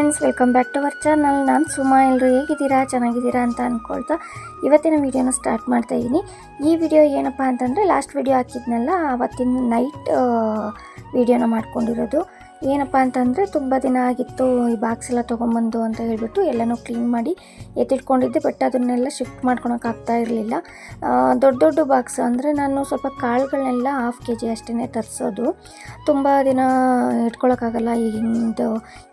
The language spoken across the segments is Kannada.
Friends, welcome back to our channel. ನಾನು ಸುಮಾ. ಎಲ್ಲರೂ ಹೇಗಿದ್ದೀರಾ, ಚೆನ್ನಾಗಿದ್ದೀರಾ ಅಂತ ಅಂದ್ಕೊಳ್ತಾ ಇವತ್ತಿನ ವೀಡಿಯೋನ ಸ್ಟಾರ್ಟ್ ಮಾಡ್ತಾ ಇದ್ದೀನಿ. ಈ ವಿಡಿಯೋ ಏನಪ್ಪ ಅಂತಂದರೆ, ಲಾಸ್ಟ್ ವಿಡಿಯೋ ಹಾಕಿದ್ನಲ್ಲ ಅವತ್ತಿನ ನೈಟ್ ವಿಡಿಯೋನ ಮಾಡ್ಕೊಂಡಿರೋದು. ಏನಪ್ಪ ಅಂತಂದರೆ, ತುಂಬ ದಿನ ಆಗಿತ್ತು ಈ ಬಾಕ್ಸ್ ಎಲ್ಲ ತೊಗೊಂಬಂದು ಅಂತ ಹೇಳ್ಬಿಟ್ಟು ಎಲ್ಲನೂ ಕ್ಲೀನ್ ಮಾಡಿ ಎತ್ತಿಟ್ಕೊಂಡಿದ್ದೆ. ಬಟ್ ಅದನ್ನೆಲ್ಲ ಶಿಫ್ಟ್ ಮಾಡ್ಕೊಳಕ್ಕಾಗ್ತಾ ಇರಲಿಲ್ಲ. ದೊಡ್ಡ ದೊಡ್ಡ ಬಾಕ್ಸ್ ಅಂದರೆ ನಾನು ಸ್ವಲ್ಪ ಕಾಳುಗಳನ್ನೆಲ್ಲ 1/2 kg ಅಷ್ಟೇ ತರಿಸೋದು. ತುಂಬ ದಿನ ಇಟ್ಕೊಳಕ್ಕಾಗಲ್ಲ. ಈಗಿಂದು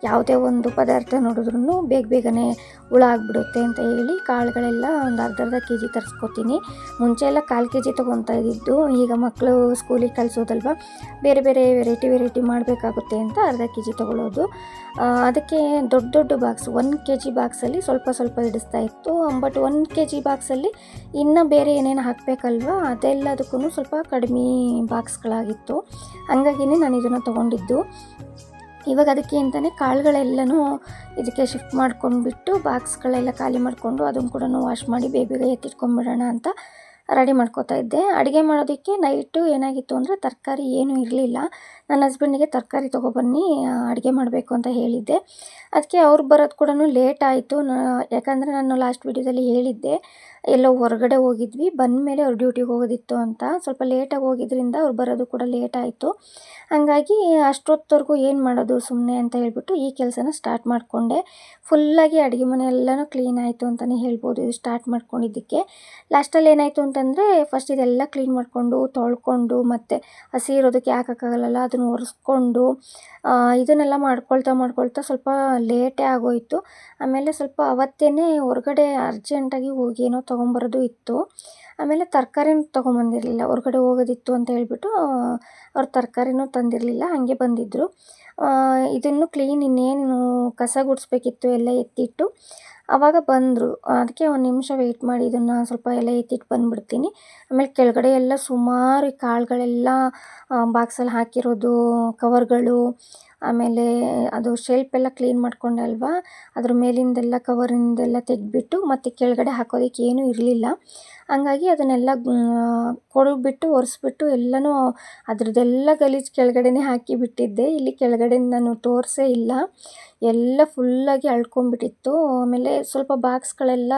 ಯಾವುದೇ ಒಂದು ಪದಾರ್ಥ ನೋಡಿದ್ರೂ ಬೇಗನೆ ಹುಳ ಆಗಿಬಿಡುತ್ತೆ ಅಂತ ಹೇಳಿ ಕಾಳುಗಳೆಲ್ಲ ಒಂದು ಅರ್ಧ kg ತರಿಸ್ಕೊತೀನಿ. ಮುಂಚೆ ಎಲ್ಲ 1/4 kg ತೊಗೊತಾ ಇದ್ದಿದ್ದು. ಈಗ ಮಕ್ಕಳು ಸ್ಕೂಲಿಗೆ ಕಳಿಸೋದಲ್ವ, ಬೇರೆ ಬೇರೆ ವೆರೈಟಿ ಮಾಡಬೇಕಾಗುತ್ತೆ ಅಂತ ಅರ್ಧ kg ತೊಗೊಳ್ಳೋದು. ಅದಕ್ಕೆ ದೊಡ್ಡ ಬಾಕ್ಸ್ 1 kg ಬಾಕ್ಸಲ್ಲಿ ಸ್ವಲ್ಪ ಹಿಡಿಸ್ತಾ ಇತ್ತು. ಬಟ್ 1 kg ಬಾಕ್ಸಲ್ಲಿ ಇನ್ನು ಬೇರೆ ಏನೇನು ಹಾಕಬೇಕಲ್ವ, ಅದೆಲ್ಲದಕ್ಕೂ ಸ್ವಲ್ಪ ಕಡಿಮೆ ಬಾಕ್ಸ್ಗಳಾಗಿತ್ತು. ಹಂಗಾಗಿಯೇ ನಾನು ಇದನ್ನು ತೊಗೊಂಡಿದ್ದು. ಇವಾಗ ಅದಕ್ಕೆ ಅಂತಲೇ ಕಾಳುಗಳೆಲ್ಲನೂ ಇದಕ್ಕೆ ಶಿಫ್ಟ್ ಮಾಡ್ಕೊಂಡ್ಬಿಟ್ಟು ಬಾಕ್ಸ್ಗಳೆಲ್ಲ ಖಾಲಿ ಮಾಡಿಕೊಂಡು ಅದನ್ನು ಕೂಡ ವಾಶ್ ಮಾಡಿ ಬೇಗ ಎತ್ತಿಟ್ಕೊಂಡ್ಬಿಡೋಣ ಅಂತ ರೆಡಿ ಮಾಡ್ಕೋತಾ ಇದ್ದೆ. ಅಡುಗೆ ಮಾಡೋದಕ್ಕೆ ನೈಟು ಏನಾಗಿತ್ತು ಅಂದರೆ, ತರಕಾರಿ ಏನೂ ಇರಲಿಲ್ಲ. ನನ್ನ ಹಸ್ಬೆಂಡಿಗೆ ತರಕಾರಿ ತೊಗೊಬನ್ನಿ ಅಡುಗೆ ಮಾಡಬೇಕು ಅಂತ ಹೇಳಿದ್ದೆ. ಅದಕ್ಕೆ ಅವ್ರು ಬರೋದು ಕೂಡ ಲೇಟ್ ಆಯಿತು. ಯಾಕಂದರೆ ನಾನು ಲಾಸ್ಟ್ ವಿಡಿಯೋದಲ್ಲಿ ಹೇಳಿದ್ದೆ, ಎಲ್ಲೋ ಹೊರಗಡೆ ಹೋಗಿದ್ವಿ, ಬಂದಮೇಲೆ ಅವ್ರು ಡ್ಯೂಟಿಗೆ ಹೋಗೋದಿತ್ತು ಅಂತ. ಸ್ವಲ್ಪ ಲೇಟಾಗಿ ಹೋಗಿದ್ದರಿಂದ ಅವ್ರು ಬರೋದು ಕೂಡ ಲೇಟ್ ಆಯಿತು. ಹಾಗಾಗಿ ಅಷ್ಟೊತ್ತವರೆಗೂ ಏನು ಮಾಡೋದು ಸುಮ್ಮನೆ ಅಂತ ಹೇಳ್ಬಿಟ್ಟು ಈ ಕೆಲಸನ ಸ್ಟಾರ್ಟ್ ಮಾಡಿಕೊಂಡೆ. ಫುಲ್ಲಾಗಿ ಅಡುಗೆ ಮನೆ ಎಲ್ಲನೂ ಕ್ಲೀನ್ ಆಯಿತು ಅಂತಲೇ ಹೇಳ್ಬೋದು ಇದು ಸ್ಟಾರ್ಟ್ ಮಾಡ್ಕೊಂಡಿದ್ದಕ್ಕೆ. ಲಾಸ್ಟಲ್ಲಿ ಏನಾಯಿತು ಅಂತಂದರೆ, ಫಸ್ಟ್ ಇದೆಲ್ಲ ಕ್ಲೀನ್ ಮಾಡಿಕೊಂಡು ತೊಳ್ಕೊಂಡು ಮತ್ತು ಹಸಿ ಇರೋದಕ್ಕೆ ಹಾಕೋಕ್ಕಾಗಲ್ಲ, ಅದನ್ನು ಒರೆಸ್ಕೊಂಡು ಇದನ್ನೆಲ್ಲ ಮಾಡ್ಕೊಳ್ತಾ ಸ್ವಲ್ಪ ಲೇಟೇ ಆಗೋಯಿತು. ಆಮೇಲೆ ಸ್ವಲ್ಪ ಅವತ್ತೇ ಹೊರಗಡೆ ಅರ್ಜೆಂಟಾಗಿ ಹೋಗಿ ಏನೋ ತೊಗೊಂಬರೋದು ಇತ್ತು. ಆಮೇಲೆ ತರಕಾರಿನೂ ತೊಗೊಂಬಂದಿರಲಿಲ್ಲ, ಹೊರಗಡೆ ಹೋಗೋದಿತ್ತು ಅಂತ ಹೇಳ್ಬಿಟ್ಟು ಅವ್ರು ತರಕಾರಿನೂ ತಂದಿರಲಿಲ್ಲ, ಹಾಗೆ ಬಂದಿದ್ದರು. ಇದನ್ನು ಕ್ಲೀನ್ ಇನ್ನೇನು ಕಸ ಗುಡಿಸ್ಬೇಕಿತ್ತು ಎಲ್ಲ ಎತ್ತಿಟ್ಟು ಆವಾಗ ಬಂದರು. ಅದಕ್ಕೆ ಒಂದು ನಿಮಿಷ ವೆಯ್ಟ್ ಮಾಡಿ ಇದನ್ನು ಸ್ವಲ್ಪ ಎಲ್ಲ ಎತ್ತಿಟ್ಟು ಬಂದುಬಿಡ್ತೀನಿ. ಆಮೇಲೆ ಕೆಳಗಡೆ ಎಲ್ಲ ಸುಮಾರು ಕಾಳುಗಳೆಲ್ಲ ಬಾಕ್ಸಲ್ಲಿ ಹಾಕಿರೋದು ಕವರ್ಗಳು, ಆಮೇಲೆ ಅದು ಶೆಲ್ಫ್ ಎಲ್ಲ ಕ್ಲೀನ್ ಮಾಡ್ಕೊಂಡೆ ಅಲ್ವಾ, ಅದ್ರ ಮೇಲಿಂದೆಲ್ಲ ಕವರಿಂದೆಲ್ಲ ತೆಗೆದ್ಬಿಟ್ಟು ಮತ್ತು ಕೆಳಗಡೆ ಹಾಕೋದಕ್ಕೆ ಏನೂ ಇರಲಿಲ್ಲ. ಹಂಗಾಗಿ ಅದನ್ನೆಲ್ಲ ಕೊಡಬಿಟ್ಟು ಒರೆಸ್ಬಿಟ್ಟು ಎಲ್ಲನೂ ಅದ್ರದ್ದೆಲ್ಲ ಗಲೀಜು ಕೆಳಗಡೆನೇ ಹಾಕಿಬಿಟ್ಟಿದ್ದೆ. ಇಲ್ಲಿ ಕೆಳಗಡೆ ನಾನು ತೋರಿಸೇ ಇಲ್ಲ, ಎಲ್ಲ ಫುಲ್ಲಾಗಿ ಅಳ್ಕೊಂಬಿಟ್ಟಿತ್ತು. ಆಮೇಲೆ ಸ್ವಲ್ಪ ಬಾಕ್ಸ್ಗಳೆಲ್ಲ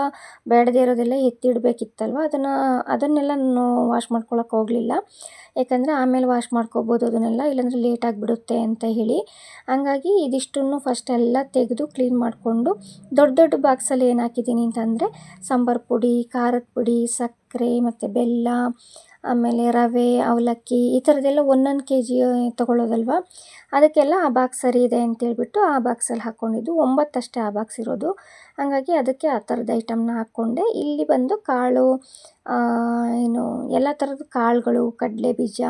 ಬೇಡದೇ ಇರೋದೆಲ್ಲ ಎತ್ತಿಡಬೇಕಿತ್ತಲ್ವ, ಅದನ್ನೆಲ್ಲ ನಾನು ವಾಶ್ ಮಾಡ್ಕೊಳಕ್ಕೆ ಹೋಗಲಿಲ್ಲ. ಯಾಕಂದರೆ ಆಮೇಲೆ ವಾಶ್ ಮಾಡ್ಕೋಬೋದು ಅದನ್ನೆಲ್ಲ, ಇಲ್ಲಾಂದರೆ ಲೇಟ್ ಆಗಿಬಿಡುತ್ತೆ ಅಂತ ಹೇಳಿ. ಹಂಗಾಗಿ ಇದಿಷ್ಟನ್ನು ಫಸ್ಟ್ ಎಲ್ಲ ತೆಗೆದು ಕ್ಲೀನ್ ಮಾಡಿಕೊಂಡು ದೊಡ್ಡ ಬಾಕ್ಸಲ್ಲಿ ಏನು ಹಾಕಿದ್ದೀನಿ ಅಂತಂದರೆ, ಸಾಂಬಾರು ಪುಡಿ, ಖಾರದ ಪುಡಿ, ಸಕ್ಕರೆ ಮತ್ತು ಬೆಲ್ಲ, ಆಮೇಲೆ ರವೆ, ಅವಲಕ್ಕಿ, ಈ ಥರದ್ದೆಲ್ಲ 1 kg ತೊಗೊಳ್ಳೋದಲ್ವ, ಅದಕ್ಕೆಲ್ಲ ಆ ಬಾಕ್ಸ್ ಸರಿ ಇದೆ ಅಂತೇಳ್ಬಿಟ್ಟು ಆ ಬಾಕ್ಸಲ್ಲಿ ಹಾಕ್ಕೊಂಡಿದ್ದು. 9 ಅಷ್ಟೇ ಆ ಬಾಕ್ಸ್ ಇರೋದು. ಹಾಗಾಗಿ ಅದಕ್ಕೆ ಆ ಥರದ ಐಟಮ್ನ ಹಾಕ್ಕೊಂಡೆ. ಇಲ್ಲಿ ಬಂದು ಕಾಳು, ಎಲ್ಲ ಥರದ ಕಾಳುಗಳು, ಕಡಲೆ ಬೀಜ,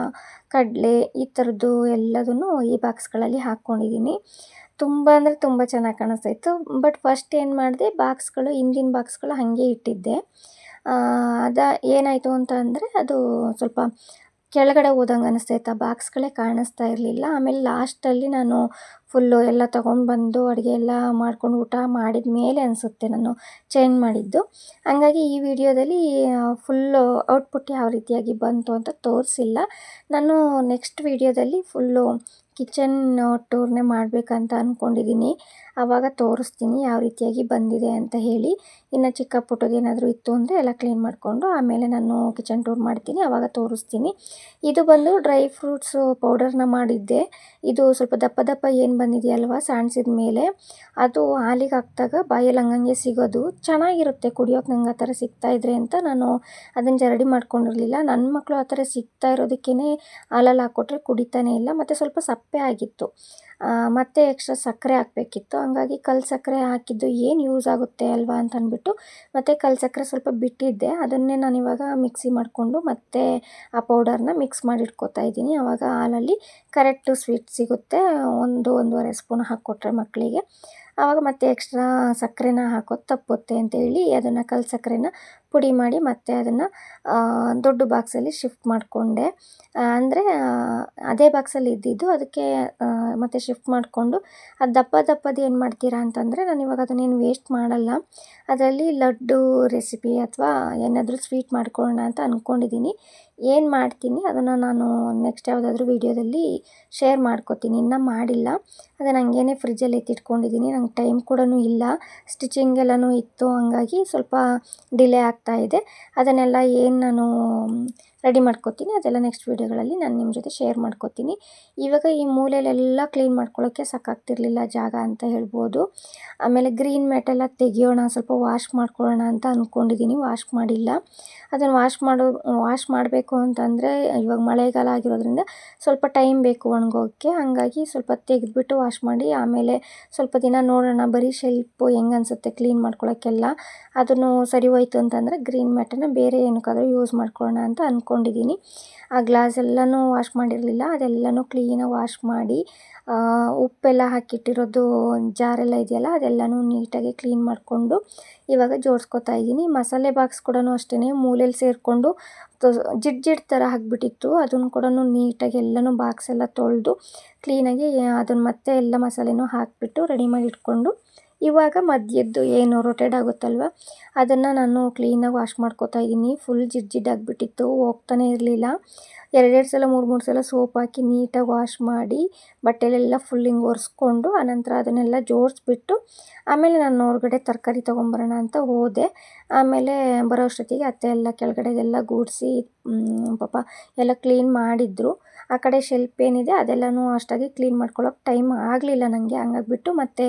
ಕಡಲೆ, ಈ ಥರದ್ದು ಎಲ್ಲದನ್ನು ಈ ಬಾಕ್ಸ್ಗಳಲ್ಲಿ ಹಾಕ್ಕೊಂಡಿದ್ದೀನಿ. ತುಂಬ ಅಂದರೆ ತುಂಬ ಚೆನ್ನಾಗಿ ಕಾಣಿಸ್ತಾಯಿತ್ತು. ಬಟ್ ಫಸ್ಟ್ ಏನು ಮಾಡಿದೆ, ಹಿಂದಿನ ಬಾಕ್ಸ್ಗಳು ಹಾಗೆ ಇಟ್ಟಿದ್ದೆ. ಏನಾಯಿತು ಅಂತ ಅಂದರೆ, ಅದು ಸ್ವಲ್ಪ ಕೆಳಗಡೆ ಹೋದಂಗೆ ಅನ್ನಿಸ್ತಾಯಿತ್ತು, ಆ ಬಾಕ್ಸ್ಗಳೇ ಕಾಣಿಸ್ತಾ ಇರಲಿಲ್ಲ. ಆಮೇಲೆ ಲಾಸ್ಟಲ್ಲಿ ನಾನು ಫುಲ್ಲು ಎಲ್ಲ ತೊಗೊಂಡ್ಬಂದು ಅಡುಗೆ ಎಲ್ಲ ಮಾಡ್ಕೊಂಡು ಊಟ ಮಾಡಿದ ಮೇಲೆ ಅನಿಸುತ್ತೆ ನಾನು ಚೇಂಜ್ ಮಾಡಿದ್ದು. ಹಾಗಾಗಿ ಈ ವಿಡಿಯೋದಲ್ಲಿ ಫುಲ್ಲು ಔಟ್ಪುಟ್ ಯಾವ ರೀತಿಯಾಗಿ ಬಂತು ಅಂತ ತೋರಿಸಿಲ್ಲ. ನಾನು ನೆಕ್ಸ್ಟ್ ವಿಡಿಯೋದಲ್ಲಿ ಫುಲ್ಲು ಕಿಚನ್ ಟೂರ್ನೇ ಮಾಡಬೇಕಂತ ಅಂದ್ಕೊಂಡಿದ್ದೀನಿ. ಆವಾಗ ತೋರಿಸ್ತೀನಿ ಯಾವ ರೀತಿಯಾಗಿ ಬಂದಿದೆ ಅಂತ ಹೇಳಿ. ಇನ್ನು ಚಿಕ್ಕ ಪುಟ್ಟದೇನಾದರೂ ಇತ್ತು ಅಂದರೆ ಎಲ್ಲ ಕ್ಲೀನ್ ಮಾಡಿಕೊಂಡು ಆಮೇಲೆ ನಾನು ಕಿಚನ್ ಟೂರ್ ಮಾಡ್ತೀನಿ, ಆವಾಗ ತೋರಿಸ್ತೀನಿ. ಇದು ಬಂದು ಡ್ರೈ ಫ್ರೂಟ್ಸು ಪೌಡರ್ನ ಮಾಡಿದ್ದೆ. ಇದು ಸ್ವಲ್ಪ ದಪ್ಪ ಏನು ಬಂದಿದೆಯಲ್ವ ಸಾಣಿಸಿದ ಮೇಲೆ, ಅದು ಹಾಲಿಗೆ ಹಾಕಿದಾಗ ಬಾಯಲ್ಲಿ ಹಂಗಂಗೆ ಸಿಗೋದು ಚೆನ್ನಾಗಿರುತ್ತೆ ಕುಡಿಯೋಕೆ. ನಂಗೆ ಆ ಥರ ಸಿಗ್ತಾಯಿದ್ರೆ ಅಂತ ನಾನು ಅದನ್ನು ಜರಡಿ ಮಾಡ್ಕೊಂಡಿರಲಿಲ್ಲ. ನನ್ನ ಮಕ್ಕಳು ಆ ಥರ ಸಿಗ್ತಾ ಇರೋದಕ್ಕೇ ಹಾಲಲ್ಲಿ ಹಾಕ್ಕೊಟ್ರೆ ಕುಡಿತಾನೇ ಇಲ್ಲ. ಮತ್ತು ಸ್ವಲ್ಪ ಸಪ್ಪೆ ಆಗಿತ್ತು, ಮತ್ತು ಎಕ್ಸ್ಟ್ರಾ ಸಕ್ಕರೆ ಹಾಕಬೇಕಿತ್ತು. ಹಂಗಾಗಿ ಕಲ್ಲು ಸಕ್ಕರೆ ಹಾಕಿದ್ದು ಏನು ಯೂಸ್ ಆಗುತ್ತೆ ಅಲ್ವಾ ಅಂತ ಅಂದ್ಬಿಟ್ಟು ಮತ್ತು ಕಲ್ಲು ಸಕ್ಕರೆ ಸ್ವಲ್ಪ ಬಿಟ್ಟಿದ್ದೆ. ಅದನ್ನೇ ನಾನಿವಾಗ ಮಿಕ್ಸಿ ಮಾಡಿಕೊಂಡು ಮತ್ತೆ ಆ ಪೌಡರ್ನ ಮಿಕ್ಸ್ ಮಾಡಿ ಇಟ್ಕೊತಾ ಇದ್ದೀನಿ. ಆವಾಗ ಹಾಲಲ್ಲಿ ಕರೆಕ್ಟು ಸ್ವೀಟ್ ಸಿಗುತ್ತೆ. 1-1.5 ಸ್ಪೂನ್ ಹಾಕ್ಕೊಟ್ರೆ ಮಕ್ಕಳಿಗೆ, ಆವಾಗ ಮತ್ತೆ ಎಕ್ಸ್ಟ್ರಾ ಸಕ್ಕರೆನ ಹಾಕೋದು ತಪ್ಪುತ್ತೆ ಅಂತೇಳಿ ಅದನ್ನು ಕಲ್ಲು ಸಕ್ಕರೆನ ಪುಡಿ ಮಾಡಿ ಮತ್ತೆ ಅದನ್ನು ದೊಡ್ಡ ಬಾಕ್ಸಲ್ಲಿ ಶಿಫ್ಟ್ ಮಾಡಿಕೊಂಡೆ. ಅಂದರೆ ಅದೇ ಬಾಕ್ಸಲ್ಲಿ ಇದ್ದಿದ್ದು ಅದಕ್ಕೆ ಮತ್ತೆ ಶಿಫ್ಟ್ ಮಾಡಿಕೊಂಡು ಅದು ದಪ್ಪದು ಏನು ಮಾಡ್ತೀರಾ ಅಂತಂದರೆ, ನಾನು ಇವಾಗ ಅದನ್ನೇನು ವೇಸ್ಟ್ ಮಾಡಲ್ಲ. ಅದರಲ್ಲಿ ಲಡ್ಡು ರೆಸಿಪಿ ಅಥವಾ ಏನಾದರೂ ಸ್ವೀಟ್ ಮಾಡ್ಕೊಳ್ಳೋಣ ಅಂತ ಅಂದ್ಕೊಂಡಿದ್ದೀನಿ. ಏನು ಮಾಡ್ತೀನಿ ಅದನ್ನು ನಾನು ನೆಕ್ಸ್ಟ್ ಯಾವುದಾದ್ರೂ ವೀಡಿಯೋದಲ್ಲಿ ಶೇರ್ ಮಾಡ್ಕೋತೀನಿ. ಇನ್ನೂ ಮಾಡಿಲ್ಲ. ಅದನ್ನು ಹಂಗೇ ಫ್ರಿಜ್ಜಲ್ಲಿ ಎತ್ತಿಟ್ಕೊಂಡಿದ್ದೀನಿ. ನಂಗೆ ಟೈಮ್ ಕೂಡ ಇಲ್ಲ, ಸ್ಟಿಚಿಂಗ್ ಎಲ್ಲನೂ ಇತ್ತು, ಹಂಗಾಗಿ ಸ್ವಲ್ಪ ಡಿಲೇ ಆಗ್ತಾಯಿದೆ. ಅದನ್ನೆಲ್ಲ ಏನು ನಾನು ರೆಡಿ ಮಾಡ್ಕೋತೀನಿ ಅದೆಲ್ಲ ನೆಕ್ಸ್ಟ್ ವೀಡಿಯೋಗಳಲ್ಲಿ ನಾನು ನಿಮ್ಮ ಜೊತೆ ಶೇರ್ ಮಾಡ್ಕೋತೀನಿ. ಇವಾಗ ಈ ಮೂಲೆಯಲ್ಲೆಲ್ಲ ಕ್ಲೀನ್ ಮಾಡ್ಕೊಳ್ಳೋಕ್ಕೆ ಸಾಕಾಗ್ತಿರ್ಲಿಲ್ಲ ಜಾಗ ಅಂತ ಹೇಳ್ಬೋದು. ಆಮೇಲೆ ಗ್ರೀನ್ ಮ್ಯಾಟೆಲ್ಲ ತೆಗಿಯೋಣ, ಸ್ವಲ್ಪ ವಾಶ್ ಮಾಡ್ಕೊಳ್ಳೋಣ ಅಂತ ಅಂದ್ಕೊಂಡಿದ್ದೀನಿ. ವಾಶ್ ಮಾಡಿಲ್ಲ. ಅದನ್ನು ವಾಶ್ ಮಾಡಬೇಕು ಅಂತಂದರೆ ಇವಾಗ ಮಳೆಗಾಲ ಆಗಿರೋದ್ರಿಂದ ಸ್ವಲ್ಪ ಟೈಮ್ ಬೇಕು ಒಣಗೋಕ್ಕೆ. ಹಾಗಾಗಿ ಸ್ವಲ್ಪ ತೆಗೆದ್ಬಿಟ್ಟು ವಾಶ್ ಮಾಡಿ ಆಮೇಲೆ ಸ್ವಲ್ಪ ದಿನ ನೋಡೋಣ, ಬರೀ ಶೆಲ್ಫು ಹೆಂಗೆ ಅನಿಸುತ್ತೆ ಕ್ಲೀನ್ ಮಾಡ್ಕೊಳ್ಳೋಕ್ಕೆಲ್ಲ. ಅದನ್ನು ಸರಿ ಹೋಯ್ತು ಅಂತಂದರೆ ಗ್ರೀನ್ ಮ್ಯಾಟನ್ನು ಬೇರೆ ಏನಕ್ಕಾದರೂ ಯೂಸ್ ಮಾಡ್ಕೊಳ್ಳೋಣ ಅಂತ ಅಂದ್ಕೊಂಡಿದ್ದೀನಿ. ಆ ಗ್ಲಾಸ್ ಎಲ್ಲನೂ ವಾಶ್ ಮಾಡಿರಲಿಲ್ಲ, ಅದೆಲ್ಲನೂ ಕ್ಲೀನಾಗಿ ವಾಶ್ ಮಾಡಿ ಉಪ್ಪೆಲ್ಲ ಹಾಕಿಟ್ಟಿರೋದು ಜಾರೆಲ್ಲ ಇದೆಯಲ್ಲ ಅದೆಲ್ಲನೂ ನೀಟಾಗಿ ಕ್ಲೀನ್ ಮಾಡಿಕೊಂಡು ಇವಾಗ ಜೋಡಿಸ್ಕೊತಾ ಇದ್ದೀನಿ. ಮಸಾಲೆ ಬಾಕ್ಸ್ ಕೂಡ ಅಷ್ಟೇ ಮೂಲೆಯಲ್ಲಿ ಸೇರಿಕೊಂಡು ಜಿಡ್ಡು ಥರ ಆಗಿಬಿಟ್ಟಿತ್ತು. ಅದನ್ನು ಕೂಡ ನೀಟಾಗಿ ಎಲ್ಲನೂ ಬಾಕ್ಸ್ ಎಲ್ಲ ತೊಳೆದು ಕ್ಲೀನಾಗಿ ಅದನ್ನು ಮತ್ತೆ ಎಲ್ಲ ಮಸಾಲೆನೂ ಹಾಕಿಬಿಟ್ಟು ರೆಡಿ ಮಾಡಿ ಇಟ್ಕೊಂಡು ಇವಾಗ ಮಧ್ಯದ್ದು ಏನು ರೊಟೇಟ್ ಆಗುತ್ತಲ್ವ ಅದನ್ನು ನಾನು ಕ್ಲೀನಾಗಿ ವಾಶ್ ಮಾಡ್ಕೋತಾ ಇದ್ದೀನಿ. ಫುಲ್ ಜಿಡ್ಡಾಗಿಬಿಟ್ಟಿತ್ತು, ಹೋಗ್ತಾನೆ ಇರಲಿಲ್ಲ. 2 ಸಲ 3 ಸಲ ಸೋಪ್ ಹಾಕಿ ನೀಟಾಗಿ ವಾಶ್ ಮಾಡಿ ಬಟ್ಟೆಲೆಲ್ಲ ಫುಲ್ ಹಿಂಗೆ ಒರೆಸ್ಕೊಂಡು ಆನಂತರ ಅದನ್ನೆಲ್ಲ ಜೋಡಿಸ್ಬಿಟ್ಟು ಆಮೇಲೆ ನಾನು ಹೊರಗಡೆ ತರಕಾರಿ ತೊಗೊಂಬರೋಣ ಅಂತ ಹೋದೆ. ಆಮೇಲೆ ಬರೋ ಅಷ್ಟೊತ್ತಿಗೆ ಅತ್ತೆ ಎಲ್ಲ ಕೆಳಗಡೆಗೆಲ್ಲ ಗೂಡಿಸಿ ಪಾಪ ಎಲ್ಲ ಕ್ಲೀನ್ ಮಾಡಿದ್ರು. ಆ ಕಡೆ ಶೆಲ್ಫ್ ಏನಿದೆ ಅದೆಲ್ಲನೂ ಅಷ್ಟಾಗಿ ಕ್ಲೀನ್ ಮಾಡ್ಕೊಳ್ಳೋಕೆ ಟೈಮ್ ಆಗಲಿಲ್ಲ ನನಗೆ. ಹಂಗಾಗ್ಬಿಟ್ಟು ಮತ್ತೆ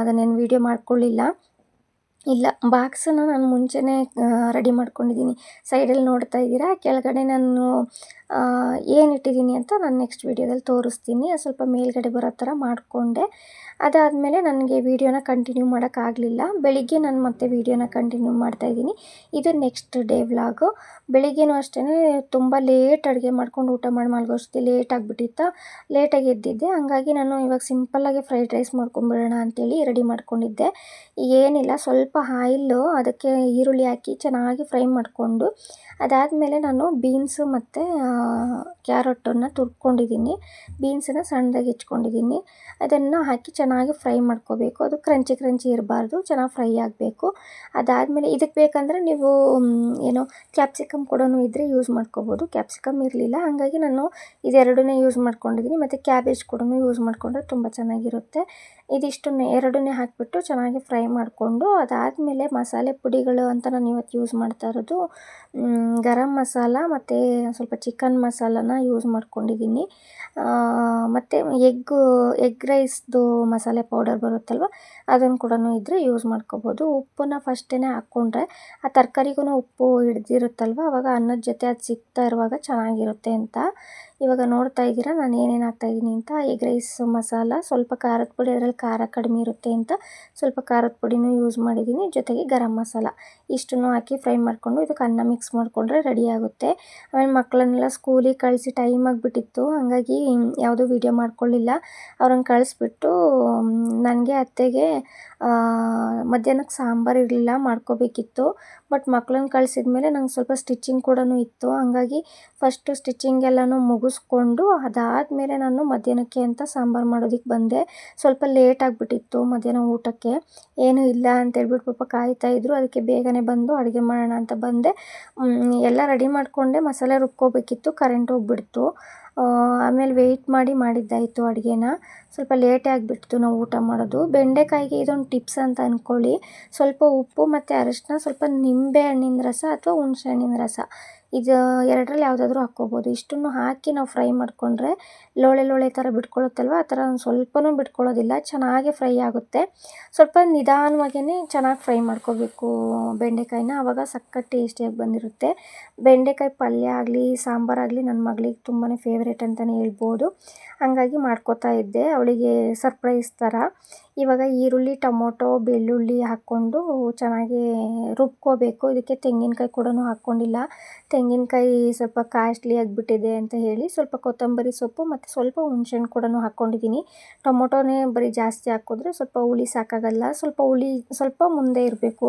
ಅದನ್ನೇನು ವೀಡಿಯೋ ಮಾಡ್ಕೊಳ್ಳಿಲ್ಲ. ಇಲ್ಲ, ಬಾಕ್ಸನ್ನು ನಾನು ಮುಂಚೆನೇ ರೆಡಿ ಮಾಡ್ಕೊಂಡಿದ್ದೀನಿ. ಸೈಡಲ್ಲಿ ನೋಡ್ತಾ ಇದ್ದೀರಾ, ಕೆಳಗಡೆ ನಾನು ಏನಿಟ್ಟಿದ್ದೀನಿ ಅಂತ ನಾನು ನೆಕ್ಸ್ಟ್ ವೀಡಿಯೋದಲ್ಲಿ ತೋರಿಸ್ತೀನಿ. ಸ್ವಲ್ಪ ಮೇಲ್ಗಡೆ ಬರೋ ಥರ ಮಾಡಿಕೊಂಡೆ. ಅದಾದಮೇಲೆ ನನಗೆ ವೀಡಿಯೋನ ಕಂಟಿನ್ಯೂ ಮಾಡೋಕ್ಕಾಗಲಿಲ್ಲ. ಬೆಳಿಗ್ಗೆ ನಾನು ಮತ್ತೆ ವೀಡಿಯೋನ ಕಂಟಿನ್ಯೂ ಮಾಡ್ತಾಯಿದ್ದೀನಿ. ಇದು ನೆಕ್ಸ್ಟ್ ಡೇ ವ್ಲಾಗು. ಬೆಳಿಗ್ಗೆನೂ ಅಷ್ಟೇ ತುಂಬ ಲೇಟ್ ಅಡುಗೆ ಮಾಡ್ಕೊಂಡು ಊಟ ಮಾಡಿ ಮಲಗೋಷ್ಟೊತ್ತಿಗೆ ಲೇಟ್ ಆಗಿಬಿಟ್ಟಿತ್ತು. ಲೇಟಾಗಿ ಎದ್ದಿದ್ದೆ. ಹಂಗಾಗಿ ನಾನು ಇವಾಗ ಸಿಂಪಲ್ಲಾಗಿ ಫ್ರೈಡ್ ರೈಸ್ ಮಾಡ್ಕೊಂಬಿಡೋಣ ಅಂತೇಳಿ ರೆಡಿ ಮಾಡ್ಕೊಂಡಿದ್ದೆ. ಏನಿಲ್ಲ, ಸ್ವಲ್ಪ ಆಯಿಲ್ಲು ಅದಕ್ಕೆ ಈರುಳ್ಳಿ ಹಾಕಿ ಚೆನ್ನಾಗಿ ಫ್ರೈ ಮಾಡಿಕೊಂಡು ಅದಾದಮೇಲೆ ನಾನು ಬೀನ್ಸು ಮತ್ತು ಕ್ಯಾರೆಟನ್ನು ತುರ್ಕೊಂಡಿದ್ದೀನಿ. ಬೀನ್ಸನ್ನು ಸಣ್ಣದಾಗಿ ಹೆಚ್ಕೊಂಡಿದ್ದೀನಿ. ಅದನ್ನು ಹಾಕಿ ಚೆನ್ನಾಗಿ ಫ್ರೈ ಮಾಡ್ಕೋಬೇಕು. ಅದು ಕ್ರಂಚಿ ಇರಬಾರ್ದು, ಚೆನ್ನಾಗಿ ಫ್ರೈ ಆಗಬೇಕು. ಅದಾದಮೇಲೆ ಇದಕ್ಕೆ ಬೇಕಂದರೆ ನೀವು ಏನು ಕ್ಯಾಪ್ಸಿಕಮ್ ಕೂಡ ಇದ್ದರೆ ಯೂಸ್ ಮಾಡ್ಕೋಬೋದು. ಕ್ಯಾಪ್ಸಿಕಮ್ ಇರಲಿಲ್ಲ, ಹಾಗಾಗಿ ನಾನು ಇದೆರಡನ್ನೇ ಯೂಸ್ ಮಾಡ್ಕೊಂಡಿದ್ದೀನಿ. ಮತ್ತು ಕ್ಯಾಬೇಜ್ ಕೂಡ ಯೂಸ್ ಮಾಡಿಕೊಂಡ್ರೆ ತುಂಬ ಚೆನ್ನಾಗಿರುತ್ತೆ. ಇದಿಷ್ಟನ್ನೇ ಎರಡನ್ನೇ ಹಾಕಿಬಿಟ್ಟು ಚೆನ್ನಾಗಿ ಫ್ರೈ ಮಾಡಿಕೊಂಡು ಅದಾದಮೇಲೆ ಮಸಾಲೆ ಪುಡಿಗಳು ಅಂತ ನಾನು ಇವತ್ತು ಯೂಸ್ ಮಾಡ್ತಾ ಇರೋದು ಗರಂ ಮಸಾಲ ಮತ್ತು ಸ್ವಲ್ಪ ಚಿಕನ್ ಮಸಾಲನ ಯೂಸ್ ಮಾಡ್ಕೊಂಡಿದ್ದೀನಿ. ಮತ್ತು ಎಗ್ ರೈಸ್ದು ಮಸಾಲೆ ಪೌಡರ್ ಬರುತ್ತಲ್ವ ಅದನ್ನು ಕೂಡ ಇದ್ದರೆ ಯೂಸ್ ಮಾಡ್ಕೋಬೋದು. ಉಪ್ಪನ್ನು ಫಸ್ಟೇ ಹಾಕ್ಕೊಂಡ್ರೆ ಆ ತರಕಾರಿಗೂ ಉಪ್ಪು ಹಿಡ್ದಿರುತ್ತಲ್ವ, ಆವಾಗ ಅನ್ನದ ಜೊತೆ ಅದು ಸಿಗ್ತಾ ಇರುವಾಗ ಚೆನ್ನಾಗಿರುತ್ತೆ ಅಂತ. ಇವಾಗ ನೋಡ್ತಾ ಇದ್ದೀರಾ ನಾನು ಏನೇನು ಹಾಕ್ತಾಯಿದ್ದೀನಿ ಅಂತ. ಎಗ್ ರೈಸ್ ಮಸಾಲ, ಸ್ವಲ್ಪ ಖಾರದ ಪುಡಿ, ಅದರಲ್ಲಿ ಖಾರ ಕಡಿಮೆ ಇರುತ್ತೆ ಅಂತ ಸ್ವಲ್ಪ ಖಾರದ ಪುಡಿನೂ ಯೂಸ್ ಮಾಡಿದ್ದೀನಿ. ಜೊತೆಗೆ ಗರಂ ಮಸಾಲ ಇಷ್ಟನ್ನು ಹಾಕಿ ಫ್ರೈ ಮಾಡಿಕೊಂಡು ಇದಕ್ಕೆ ಅನ್ನ ಮಿಕ್ಸ್ ಮಾಡಿಕೊಂಡ್ರೆ ರೆಡಿ ಆಗುತ್ತೆ. ಆಮೇಲೆ ಮಕ್ಕಳನ್ನೆಲ್ಲ ಸ್ಕೂಲಿಗೆ ಕಳಿಸಿ ಟೈಮ್ ಆಗಿಬಿಟ್ಟಿತ್ತು, ಹಾಗಾಗಿ ಯಾವುದೂ ವೀಡಿಯೋ ಮಾಡ್ಕೊಳ್ಳಿಲ್ಲ. ಅವ್ರನ್ನ ಕಳಿಸ್ಬಿಟ್ಟು ನನಗೆ ಅತ್ತೆಗೆ ಮಧ್ಯಾಹ್ನಕ್ಕೆ ಸಾಂಬಾರು ಇರಲಿಲ್ಲ, ಮಾಡ್ಕೋಬೇಕಿತ್ತು. ಬಟ್ ಮಕ್ಕಳನ್ನ ಕಳಿಸಿದ ಮೇಲೆ ನಂಗೆ ಸ್ವಲ್ಪ ಸ್ಟಿಚಿಂಗ್ ಕೂಡ ಇತ್ತು. ಹಾಗಾಗಿ ಫಸ್ಟು ಸ್ಟಿಚಿಂಗ್ ಎಲ್ಲನೂ ಮುಗಿಸ್ಕೊಂಡು ಅದಾದಮೇಲೆ ನಾನು ಮಧ್ಯಾಹ್ನಕ್ಕೆ ಅಂತ ಸಾಂಬಾರು ಮಾಡೋದಕ್ಕೆ ಬಂದೆ. ಸ್ವಲ್ಪ ಲೇಟ್ ಆಗಿಬಿಟ್ಟಿತ್ತು ಮಧ್ಯಾಹ್ನ ಊಟಕ್ಕೆ. ಏನೂ ಇಲ್ಲ ಅಂತೇಳ್ಬಿಟ್ಟು ಪಾಪ ಕಾಯ್ತಾಯಿದ್ರು. ಅದಕ್ಕೆ ಬೇಗನೆ ಬಂದು ಅಡುಗೆ ಮಾಡೋಣ ಅಂತ ಬಂದೆ. ಎಲ್ಲ ರೆಡಿ ಮಾಡಿಕೊಂಡೆ, ಮಸಾಲೆ ರುಬ್ಕೋಬೇಕಿತ್ತು, ಕರೆಂಟ್ ಹೋಗ್ಬಿಡ್ತು. ಆಮೇಲೆ ವೆಯ್ಟ್ ಮಾಡಿ ಮಾಡಿದ್ದಾಯಿತು ಅಡುಗೆನ. ಸ್ವಲ್ಪ ಲೇಟೇ ಆಗಿಬಿಡ್ತು ನಾವು ಊಟ ಮಾಡೋದು. ಬೆಂಡೆಕಾಯಿಗೆ ಇದೊಂದು ಟಿಪ್ಸ್ ಅಂತ ಅಂದ್ಕೊಳ್ಳಿ. ಸ್ವಲ್ಪ ಉಪ್ಪು ಮತ್ತು ಅರಿಶಿನ, ಸ್ವಲ್ಪ ನಿಂಬೆ ಹಣ್ಣಿನ ರಸ ಅಥವಾ ಹುಣಸೆ ಹಣ್ಣಿನ ರಸ, ಇದು ಎರಡರಲ್ಲಿ ಯಾವುದಾದ್ರೂ ಹಾಕ್ಕೋಬೋದು. ಇಷ್ಟನ್ನು ಹಾಕಿ ನಾವು ಫ್ರೈ ಮಾಡಿಕೊಂಡ್ರೆ ಲೋಳೆ ಥರ ಬಿಟ್ಕೊಳ್ಳುತ್ತಲ್ವ, ಆ ಥರ ಸ್ವಲ್ಪನೂ ಬಿಟ್ಕೊಳ್ಳೋದಿಲ್ಲ, ಚೆನ್ನಾಗಿ ಫ್ರೈ ಆಗುತ್ತೆ. ಸ್ವಲ್ಪ ನಿಧಾನವಾಗೇ ಚೆನ್ನಾಗಿ ಫ್ರೈ ಮಾಡ್ಕೋಬೇಕು ಬೆಂಡೆಕಾಯಿನ, ಆವಾಗ ಸಖತ್ ಟೇಸ್ಟಿಯಾಗಿ ಬಂದಿರುತ್ತೆ. ಬೆಂಡೆಕಾಯಿ ಪಲ್ಯ ಆಗಲಿ ಸಾಂಬಾರಾಗಲಿ ನನ್ನ ಮಗಳಿಗೆ ತುಂಬಾ ಫೇವ್ರೇಟ್ ಅಂತಲೇ ಹೇಳ್ಬೋದು. ಹಾಗಾಗಿ ಮಾಡ್ಕೋತಾ ಇದ್ದೆ ಅವಳಿಗೆ ಸರ್ಪ್ರೈಸ್ ಥರ. ಇವಾಗ ಈರುಳ್ಳಿ, ಟೊಮೊಟೊ, ಬೆಳ್ಳುಳ್ಳಿ ಹಾಕ್ಕೊಂಡು ಚೆನ್ನಾಗಿ ರುಬ್ಕೋಬೇಕು. ಇದಕ್ಕೆ ತೆಂಗಿನಕಾಯಿ ಕೂಡ ಹಾಕ್ಕೊಂಡಿಲ್ಲ. ತೆಂಗಿನಕಾಯಿ ಸ್ವಲ್ಪ ಕಾಸ್ಟ್ಲಿ ಆಗಿಬಿಟ್ಟಿದೆ ಅಂತ ಹೇಳಿ ಸ್ವಲ್ಪ ಕೊತ್ತಂಬರಿ ಸೊಪ್ಪು ಮತ್ತು ಸ್ವಲ್ಪ ಹುಣಸೆಹಣ್ಣು ಕೂಡ ಹಾಕ್ಕೊಂಡಿದ್ದೀನಿ. ಟೊಮೊಟೊನೇ ಬರೀ ಜಾಸ್ತಿ ಹಾಕಿದ್ರೆ ಸ್ವಲ್ಪ ಹುಳಿ ಸಾಕಾಗಲ್ಲ, ಸ್ವಲ್ಪ ಹುಳಿ ಸ್ವಲ್ಪ ಮುಂದೆ ಇರಬೇಕು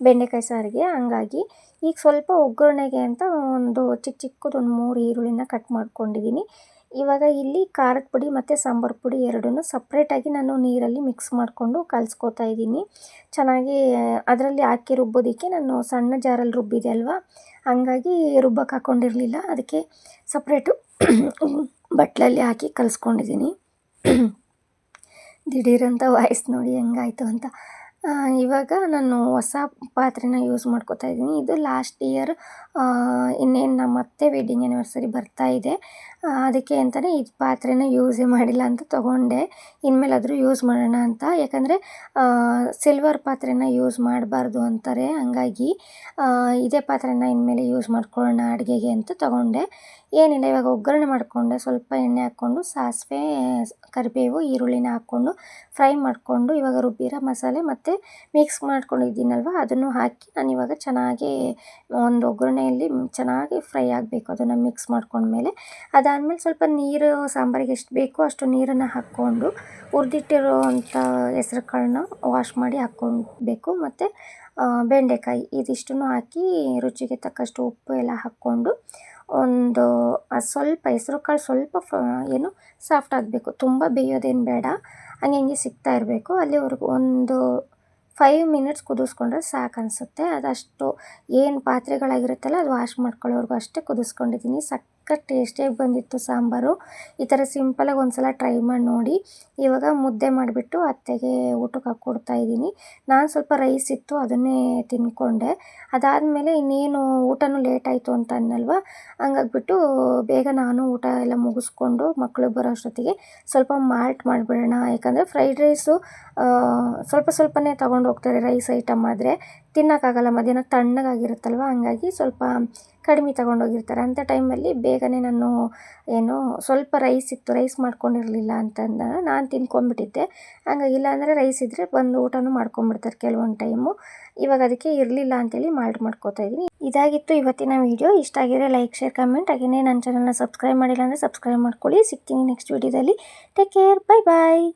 ಬೆಂಡೆಕಾಯಿ ಸಾರಿಗೆ. ಹಂಗಾಗಿ ಈಗ ಸ್ವಲ್ಪ ಒಗ್ಗರಣೆಗೆ ಅಂತ ಒಂದು ಚಿಕ್ಕದೊಂದು 3 ಈರುಳ್ಳಿನ ಕಟ್ ಮಾಡ್ಕೊಂಡಿದ್ದೀನಿ. ಇವಾಗ ಇಲ್ಲಿ ಖಾರದ ಪುಡಿ ಮತ್ತು ಸಾಂಬಾರು ಪುಡಿ ಎರಡನ್ನೂ ಸಪ್ರೇಟಾಗಿ ನಾನು ನೀರಲ್ಲಿ ಮಿಕ್ಸ್ ಮಾಡಿಕೊಂಡು ಕಲಿಸ್ಕೊತಾ ಇದ್ದೀನಿ. ಚೆನ್ನಾಗಿ ಅದರಲ್ಲಿ ಹಾಕಿ ರುಬ್ಬೋದಕ್ಕೆ ನಾನು ಸಣ್ಣ ಜಾರಲ್ಲಿ ರುಬ್ಬಿದೆ ಅಲ್ವಾ, ಹಂಗಾಗಿ ರುಬ್ಬಕ್ಕೆ ಹಾಕ್ಕೊಂಡಿರಲಿಲ್ಲ. ಅದಕ್ಕೆ ಸಪ್ರೇಟು ಬಟ್ಲಲ್ಲಿ ಹಾಕಿ ಕಲಿಸ್ಕೊಂಡಿದ್ದೀನಿ. ದಿಢೀರಂತ ವಾಯ್ಸ್ ನೋಡಿ ಹೆಂಗಾಯಿತು ಅಂತ. ಇವಾಗ ನಾನು ಹೊಸ ಪಾತ್ರೆನ ಯೂಸ್ ಮಾಡ್ಕೋತಾ ಇದ್ದೀನಿ. ಇದು ಲಾಸ್ಟ್ ಇಯರ್ ಇನ್ನೇನು ನಮ್ಮ ಅತ್ತೆ ವೆಡ್ಡಿಂಗ್ ಆ್ಯನಿವರ್ಸರಿ ಬರ್ತಾಯಿದೆ, ಅದಕ್ಕೆ ಅಂತಲೇ ಈ ಪಾತ್ರೆನ ಯೂಸೇ ಮಾಡಿಲ್ಲ ಅಂತ ತೊಗೊಂಡೆ. ಇನ್ಮೇಲಾದರೂ ಯೂಸ್ ಮಾಡೋಣ ಅಂತ. ಯಾಕಂದರೆ ಸಿಲ್ವರ್ ಪಾತ್ರೆನ ಯೂಸ್ ಮಾಡಬಾರ್ದು ಅಂತಾರೆ. ಹಂಗಾಗಿ ಇದೇ ಪಾತ್ರೆನ ಇನ್ಮೇಲೆ ಯೂಸ್ ಮಾಡ್ಕೊಳ್ಳೋಣ ಅಡುಗೆಗೆ ಅಂತ ತೊಗೊಂಡೆ. ಏನಿಲ್ಲ, ಇವಾಗ ಒಗ್ಗರಣೆ ಮಾಡಿಕೊಂಡೆ. ಸ್ವಲ್ಪ ಎಣ್ಣೆ ಹಾಕ್ಕೊಂಡು ಸಾಸಿವೆ, ಕರಿಬೇವು, ಈರುಳ್ಳಿನ ಹಾಕ್ಕೊಂಡು ಫ್ರೈ ಮಾಡಿಕೊಂಡು ಇವಾಗ ರುಬ್ಬಿರೋ ಮಸಾಲೆ ಮತ್ತು ಮಿಕ್ಸ್ ಮಾಡ್ಕೊಂಡಿದ್ದೀನಲ್ವ ಅದನ್ನು ಹಾಕಿ ನಾನಿವಾಗ ಚೆನ್ನಾಗಿ ಒಂದು ಒಗ್ಗರಣೆಯಲ್ಲಿ ಚೆನ್ನಾಗಿ ಫ್ರೈ ಆಗಬೇಕು. ಅದನ್ನು ಮಿಕ್ಸ್ ಮಾಡ್ಕೊಂಡ್ಮೇಲೆ ಅದಾದಮೇಲೆ ಸ್ವಲ್ಪ ನೀರು ಸಾಂಬಾರಿಗೆ ಎಷ್ಟು ಬೇಕೋ ಅಷ್ಟು ನೀರನ್ನು ಹಾಕ್ಕೊಂಡು ಹುರಿದಿಟ್ಟಿರೋವಂಥ ಹೆಸ್ರು ಕಾಳನ್ನ ವಾಶ್ ಮಾಡಿ ಹಾಕ್ಕೊಳ್ಬೇಕು. ಮತ್ತು ಬೆಂಡೆಕಾಯಿ ಇದಿಷ್ಟನ್ನು ಹಾಕಿ ರುಚಿಗೆ ತಕ್ಕಷ್ಟು ಉಪ್ಪು ಎಲ್ಲ ಹಾಕ್ಕೊಂಡು ಒಂದು ಸ್ವಲ್ಪ ಹೆಸ್ರು ಕಾಳು ಸ್ವಲ್ಪ ಏನು ಸಾಫ್ಟ್ ಆಗಬೇಕು, ತುಂಬ ಬೇಯೋದೇನು ಬೇಡ, ಹಂಗೆ ಸಿಗ್ತಾ ಇರಬೇಕು. ಅಲ್ಲಿವರೆಗೂ ಒಂದು 5 ಮಿನಿಟ್ಸ್ ಕುದಿಸ್ಕೊಂಡ್ರೆ ಸಾಕು ಅನಿಸುತ್ತೆ. ಅದಷ್ಟು ಏನು ಪಾತ್ರೆಗಳಾಗಿರುತ್ತಲ್ಲ ಅದು ವಾಶ್ ಮಾಡ್ಕೊಳ್ಳೋವರೆಗೂ ಅಷ್ಟೇ ಕುದಿಸ್ಕೊಂಡಿದ್ದೀನಿ. ಸಖತ್ ಟೇಸ್ಟಿಯಾಗಿ ಬಂದಿತ್ತು ಸಾಂಬಾರು. ಈ ಥರ ಸಿಂಪಲಾಗಿ ಒಂದು ಸಲ ಟ್ರೈ ಮಾಡಿ ನೋಡಿ. ಇವಾಗ ಮುದ್ದೆ ಮಾಡಿಬಿಟ್ಟು ಅತ್ತೆಗೆ ಊಟಕ್ಕೆ ಹಾಕ್ಕೊಡ್ತಾಯಿದ್ದೀನಿ. ನಾನು ಸ್ವಲ್ಪ ರೈಸ್ ಇತ್ತು ಅದನ್ನೇ ತಿಂದ್ಕೊಂಡೆ. ಅದಾದಮೇಲೆ ಇನ್ನೇನು ಊಟನೂ ಲೇಟ್ ಆಯಿತು ಅಂತ ಅನ್ನಲ್ವ, ಹಂಗಾಗ್ಬಿಟ್ಟು ಬೇಗ ನಾನು ಊಟ ಎಲ್ಲ ಮುಗಿಸ್ಕೊಂಡು ಮಕ್ಕಳು ಬರೋ ಅಷ್ಟೊತ್ತಿಗೆ ಸ್ವಲ್ಪ ಮಾಲ್ಟ್ ಮಾಡಿಬಿಡೋಣ. ಯಾಕಂದರೆ ಫ್ರೈಡ್ ರೈಸು ಸ್ವಲ್ಪನೇ ತೊಗೊಂಡು ಹೋಗ್ತಾರೆ. ರೈಸ್ ಐಟಮ್ ಆದರೆ ತಿನ್ನೋಕ್ಕಾಗಲ್ಲ, ಮಧ್ಯಾಹ್ನ ತಣ್ಣಗಾಗಿರುತ್ತಲ್ವ, ಹಂಗಾಗಿ ಸ್ವಲ್ಪ ಕಡಿಮೆ ತೊಗೊಂಡೋಗಿರ್ತಾರೆ. ಅಂಥ ಟೈಮಲ್ಲಿ ಬೇಗನೆ ನಾನು ಸ್ವಲ್ಪ ರೈಸ್ ಇತ್ತು, ರೈಸ್ ಮಾಡ್ಕೊಂಡಿರಲಿಲ್ಲ ಅಂತಂದ ನಾನು ತಿನ್ಕೊಂಡ್ಬಿಟ್ಟಿದ್ದೆ. ಹಂಗಾಗಿ ಇಲ್ಲಾಂದರೆ ರೈಸ್ ಇದ್ದರೆ ಬಂದು ಊಟನೂ ಮಾಡ್ಕೊಂಬಿಡ್ತಾರೆ ಕೆಲವೊಂದು ಟೈಮು. ಇವಾಗ ಅದಕ್ಕೆ ಇರಲಿಲ್ಲ ಅಂತೇಳಿ ಮಾಲ್ಟ್ ಮಾಡ್ಕೋತಾ ಇದ್ದೀನಿ. ಇದಾಗಿತ್ತು ಇವತ್ತಿನ ವೀಡಿಯೋ. ಇಷ್ಟ ಆಗಿದ್ರೆ ಲೈಕ್, ಶೇರ್, ಕಮೆಂಟ್. ಹಾಗೆಯೇ ನನ್ನ ಚಾನಲ್ನ ಸಬ್ಸ್ಕ್ರೈಬ್ ಮಾಡಿಲ್ಲ ಅಂದರೆ ಸಬ್ಸ್ಕ್ರೈಬ್ ಮಾಡ್ಕೊಳ್ಳಿ. ಸಿಗ್ತೀನಿ ನೆಕ್ಸ್ಟ್ ವೀಡಿಯೋದಲ್ಲಿ. ಟೇಕ್ ಕೇರ್, ಬೈ ಬಾಯ್.